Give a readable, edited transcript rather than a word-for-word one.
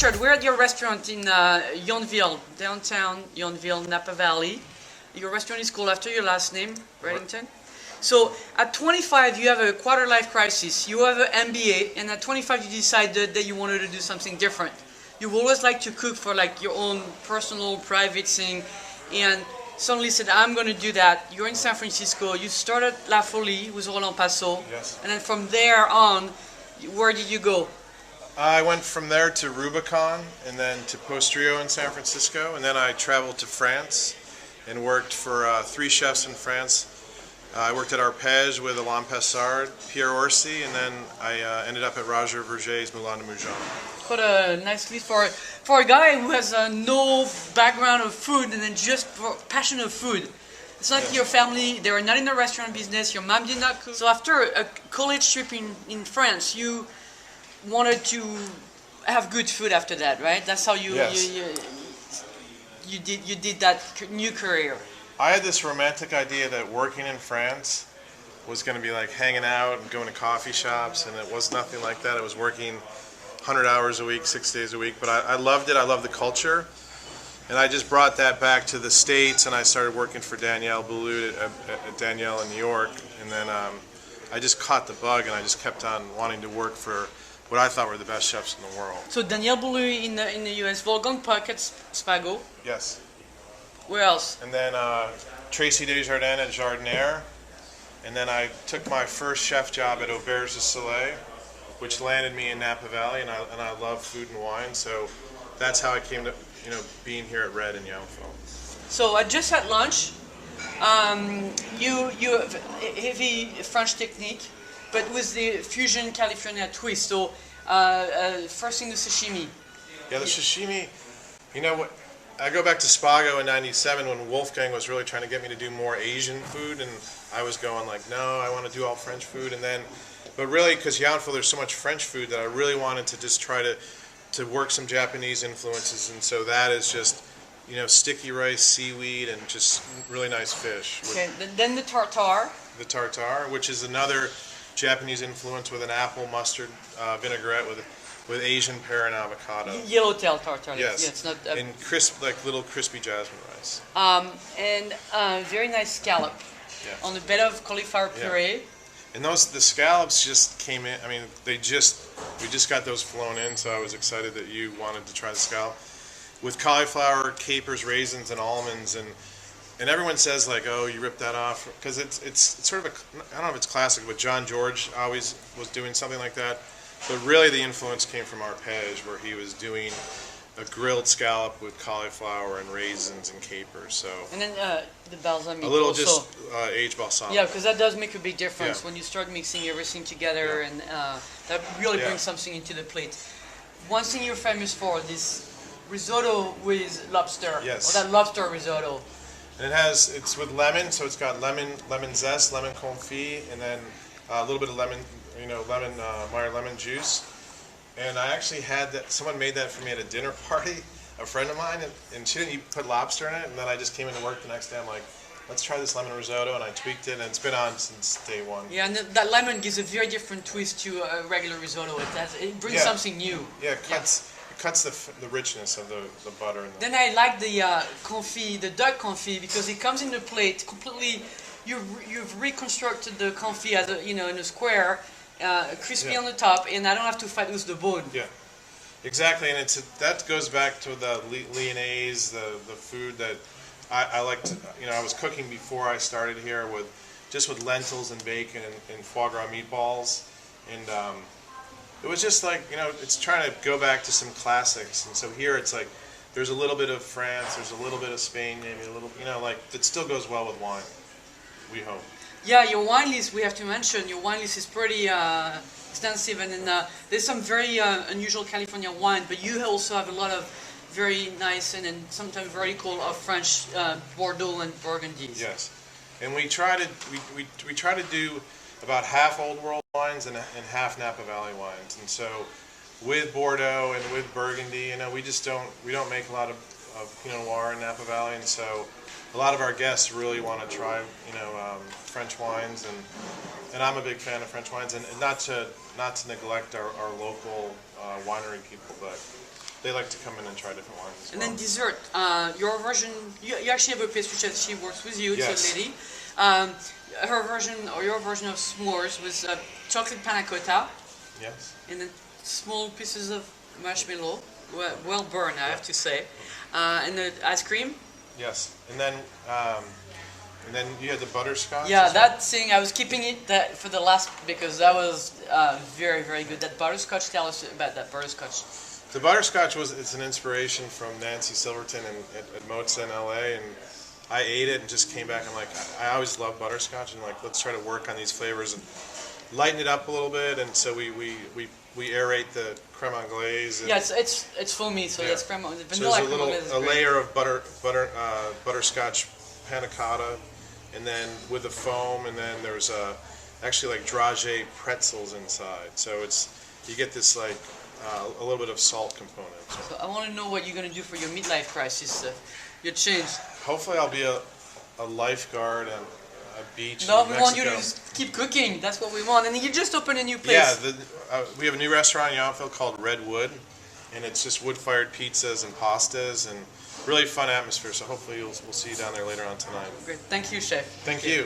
Richard, we're at your restaurant in Yountville, downtown Yountville, Napa Valley. Your restaurant is called after your last name, Reddington. So at 25, you have a quarter-life crisis. You have an MBA, and at 25, you decided that you wanted to do something different. You always like to cook for like your own personal, private thing, and suddenly said, I'm going to do that. You're in San Francisco. You started La Folie with Roland Passot. Yes. And then from there on, where did you go? I went from there to Rubicon, and then to Postrio in San Francisco, and then I traveled to France and worked for 3 chefs in France. I worked at Arpège with Alain Passard, Pierre Orsi, and then I ended up at Roger Verger's Moulin de Moujon. What a nice list for a guy who has no background of food and then just passion of food. It's like your family, they were not in the restaurant business, your mom did not cook. So after a college trip in France, you wanted to have good food after that, right? That's how you did that new career. I had this romantic idea that working in France was going to be like hanging out and going to coffee shops, and it was nothing like that. It was working 100 hours a week, 6 days a week, but I loved it. I loved the culture, and I just brought that back to the States, and I started working for Danielle Boulud at Danielle in New York, and then I just caught the bug, and I just kept on wanting to work for what I thought were the best chefs in the world. So Danielle Boulud in the US, Wolfgang Puckett's Spago. Yes. Where else? And then Tracy Desjardins at Jardiniere. And then I took my first chef job at Auberge du Soleil, which landed me in Napa Valley, and I love food and wine, so that's how I came to being here at Redd in Yountville. So I just had lunch. You have heavy French technique, but with the fusion California twist. So first thing, the sashimi. Yeah, the sashimi. You know what? I go back to Spago in '97 when Wolfgang was really trying to get me to do more Asian food, and I was going like, no, I want to do all French food. And then, but really, because Yountville, there's so much French food that I really wanted to just try to work some Japanese influences, and so that is just, sticky rice, seaweed, and just really nice fish. Okay, then the tartare. The tartare, which is another Japanese influence with an apple mustard vinaigrette with Asian pear and avocado. Yellowtail tartare. Yes. Yeah, it's not. And crisp, like little crispy jasmine rice. And very nice scallop. Yeah. On a bed of cauliflower puree. Yeah. And the scallops just came in. I mean, we just got those flown in, so I was excited that you wanted to try the scallop with cauliflower, capers, raisins, and almonds. And everyone says like, oh, you ripped that off, because it's sort of I don't know if it's classic, but John George always was doing something like that. But really, the influence came from Arpège, where he was doing a grilled scallop with cauliflower and raisins and capers. So. And then the balsamic. A little also. just aged balsamic. Yeah, because that does make a big difference when you start mixing everything together, and that really brings something into the plate. One thing you're famous for, this risotto with lobster. Yes. Or that lobster risotto. And it's with lemon, so it's got lemon zest, lemon confit, and then a little bit of lemon. Meyer lemon juice, and I actually had that. Someone made that for me at a dinner party, a friend of mine, and she didn't put lobster in it. And then I just came into work the next day. I'm like, let's try this lemon risotto, and I tweaked it, and it's been on since day one. Yeah, and that lemon gives a very different twist to a regular risotto. It brings something new. Yeah, it cuts the richness of the butter. Then I like the confit, the duck confit, because it comes in the plate completely. You've reconstructed the confit as in a square. Crispy on the top, and I don't have to fight with the bone. Yeah, exactly, and that goes back to the lyonnaise, the food that I like to. I was cooking before I started here with lentils and bacon and foie gras meatballs, and it was just like it's trying to go back to some classics. And so here it's like there's a little bit of France, there's a little bit of Spain, maybe a little, like it still goes well with wine. We hope. Yeah, your wine list, we have to mention, your wine list is pretty extensive, and then there's some very unusual California wine, but you also have a lot of very nice and sometimes very cool French Bordeaux and Burgundies. Yes, and we try to do about half Old World wines and half Napa Valley wines, and so with Bordeaux and with Burgundy, we don't make a lot of Pinot Noir in Napa Valley, and so a lot of our guests really want to try, French wines, and I'm a big fan of French wines, and not to neglect our local winery people, but they like to come in and try different ones as And well. then dessert, your version, you actually have a pastry chef, she works with you, Yes. it's a lady. Her version, or your version of s'mores was chocolate panna cotta, Yes. and then small pieces of marshmallow, well burned, I have to say. And the ice cream. Yes. And then you had the butterscotch. Yeah, as well? that thing, I was keeping it for the last, because that was very, very good. That butterscotch, tell us about that butterscotch. The butterscotch it's an inspiration from Nancy Silverton at Mozza in LA, and I ate it and just came back and like I always love butterscotch and like let's try to work on these flavors and lighten it up a little bit, and so we aerate the creme anglaise. And Yeah, it's foamy, so Yeah. that's creme. so Vanilla there's creme anglaise is a great. layer of butterscotch panna cotta, and then with the foam, and then there's actually like dragé pretzels inside. So you get this like a little bit of salt component. So I want to know what you're going to do for your midlife crisis, your change. Hopefully I'll be a lifeguard at a beach No, in we Mexico. want you to just keep cooking. That's what we want. And you just opened a new place. Yeah, we have a new restaurant in Yountville called Redwood, and it's just wood-fired pizzas and pastas and really fun atmosphere. So hopefully we'll see you down there later on tonight. Great. Thank you, chef. Thank you.